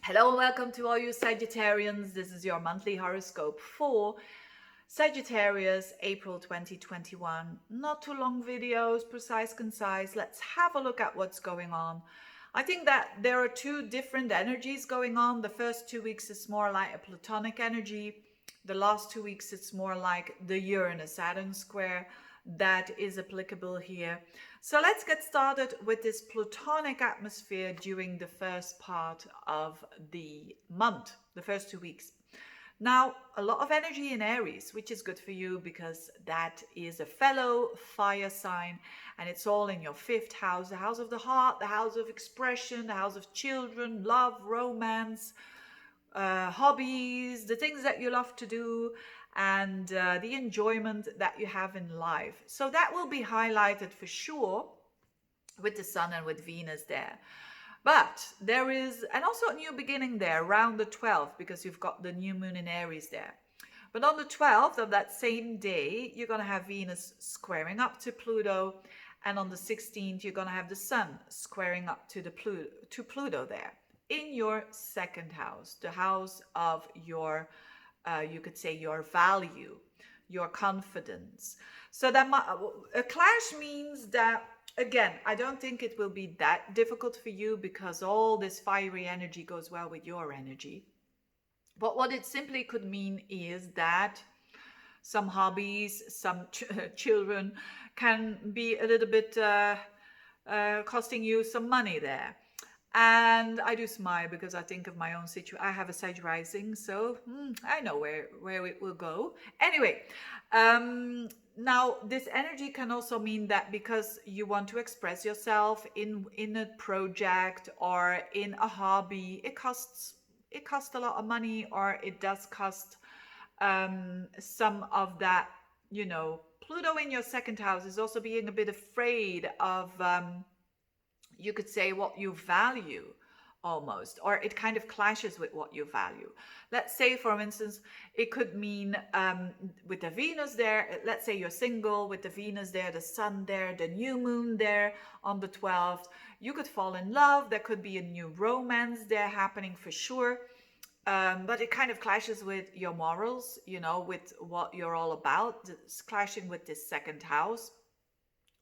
Hello and welcome to all you Sagittarians. This is your monthly horoscope for Sagittarius April 2021. Not too long videos, precise, concise. Let's have a look at what's going on. I think that there are two different energies going on. The first 2 weeks is more like a platonic energy. The last 2 weeks it's more like the Uranus Saturn square that is applicable here. So let's get started with this plutonic atmosphere during the first part of the month, the first 2 weeks. Now, a lot of energy in Aries, which is good for you because that is a fellow fire sign and it's all in your fifth house, the house of the heart, the house of expression, the house of children, love, romance, hobbies, the things that you love to do, and the enjoyment that you have in life. So that will be highlighted for sure with the Sun and with Venus there. But there is, and also a new beginning there around the 12th, because you've got the new moon in Aries there. But on the 12th of that same day, you're going to have Venus squaring up to Pluto. And on the 16th, you're going to have the Sun squaring up to Pluto there in your second house, the house of your, you could say, your value, your confidence. So that a clash means that, again, I don't think it will be that difficult for you because all this fiery energy goes well with your energy. But what it simply could mean is that some hobbies, some children can be a little bit costing you some money there. And I do smile because I think of my own situation. I have a Sag rising, so I know where it will go. Anyway, now this energy can also mean that because you want to express yourself in a project or in a hobby, it costs a lot of money, or it does cost some of that. Pluto in your second house is also being a bit afraid of. You could say what you value almost, or it kind of clashes with what you value. Let's say, for instance, it could mean with the Venus there, let's say you're single, with the Venus there, the Sun there, the new moon there on the 12th, you could fall in love. There could be a new romance there happening for sure. But it kind of clashes with your morals, with what you're all about. It's clashing with this second house,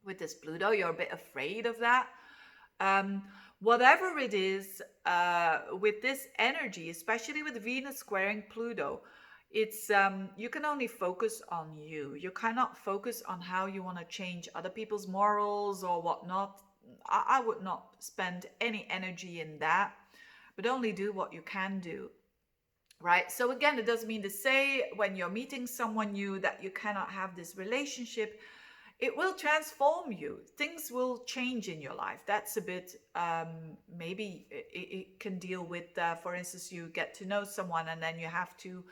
with this Pluto. You're a bit afraid of that. Whatever it is, with this energy, especially with Venus squaring Pluto, it's you can only focus on you. You cannot focus on how you want to change other people's morals or whatnot. I would not spend any energy in that, but only do what you can do. Right? So again, it doesn't mean to say when you're meeting someone new that you cannot have this relationship. It will transform you. Things will change in your life. That's a bit, maybe it can deal with, for instance, you get to know someone and then you have to,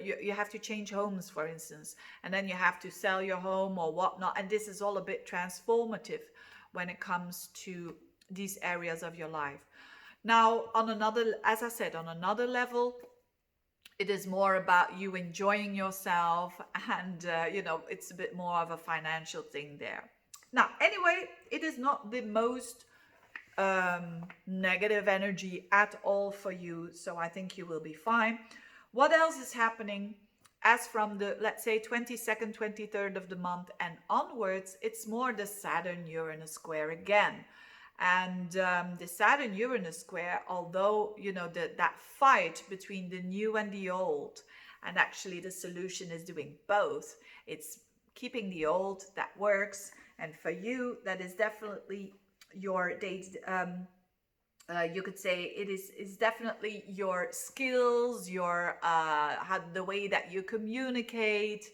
you have to change homes, for instance, and then you have to sell your home or whatnot. And this is all a bit transformative when it comes to these areas of your life. Now, as I said, on another level, it is more about you enjoying yourself, and it's a bit more of a financial thing there. Now, anyway, it is not the most negative energy at all for you, so I think you will be fine. What else is happening? As from the, let's say, 22nd, 23rd of the month and onwards, it's more the Saturn Uranus square again. And the Saturn Uranus square, although that fight between the new and the old, and actually the solution is doing both. It's keeping the old that works, and for you that is definitely your date. You could say it is definitely your skills, your the way that you communicate,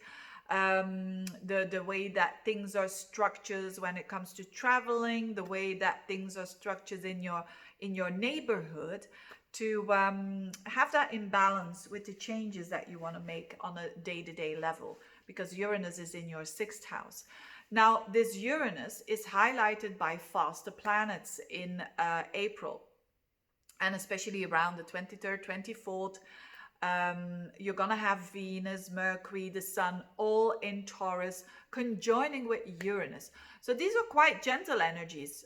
the way that things are structured when it comes to traveling, the way that things are structured in your neighborhood, to have that in balance with the changes that you want to make on a day-to-day level, because Uranus is in your sixth house. Now, this Uranus is highlighted by faster planets in April, and especially around the 23rd, 24th. You're going to have Venus, Mercury, the Sun, all in Taurus, conjoining with Uranus. So these are quite gentle energies,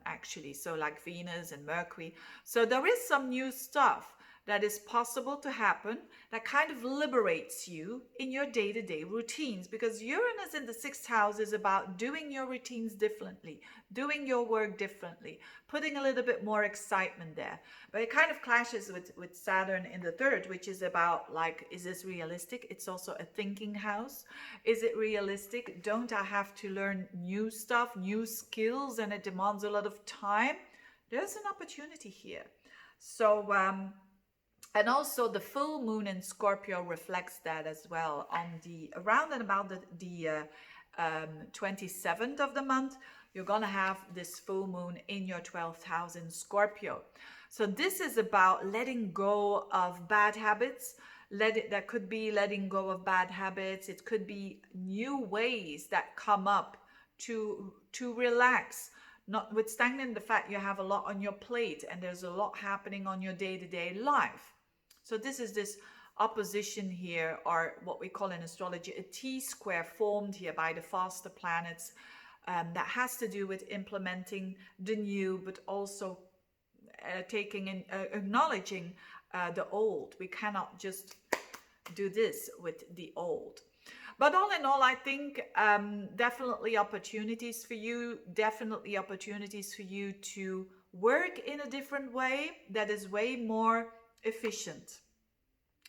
actually. So like Venus and Mercury. So there is some new stuff that is possible to happen that kind of liberates you in your day-to-day routines, because Uranus in the sixth house is about doing your routines differently, doing your work differently, putting a little bit more excitement there. But it kind of clashes with Saturn in the third, which is about like, is this realistic? It's also a thinking house. Is it realistic? Don't I have to learn new stuff, new skills, and it demands a lot of time? There's an opportunity here. So and also the full moon in Scorpio reflects that as well. On the around and about the 27th of the month, you're gonna have this full moon in your 12th house in Scorpio. So this is about letting go of bad habits. That could be letting go of bad habits. It could be new ways that come up to relax, notwithstanding the fact you have a lot on your plate and there's a lot happening on your day-to-day life. So this is this opposition here, or what we call in astrology a T-square formed here by the faster planets, that has to do with implementing the new, but also taking and acknowledging the old. We cannot just do this with the old. But all in all, I think definitely opportunities for you, definitely opportunities for you to work in a different way that is way more efficient.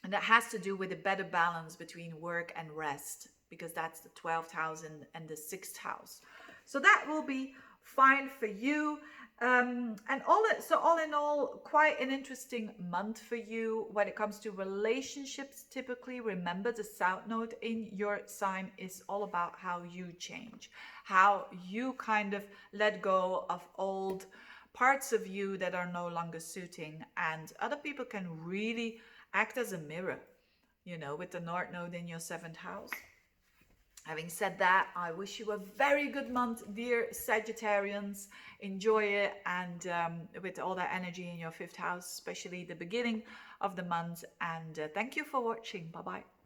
And that has to do with a better balance between work and rest, because that's the 12th house and the 6th house. So that will be fine for you. And all in all, quite an interesting month for you when it comes to relationships. Typically, remember the south node in your sign is all about how you change, how you kind of let go of old parts of you that are no longer suiting, and other people can really act as a mirror, with the north node in your 7th house. Having said that, I wish you a very good month, dear Sagittarians. Enjoy it, and with all that energy in your 5th house, especially the beginning of the month. And thank you for watching. Bye-bye.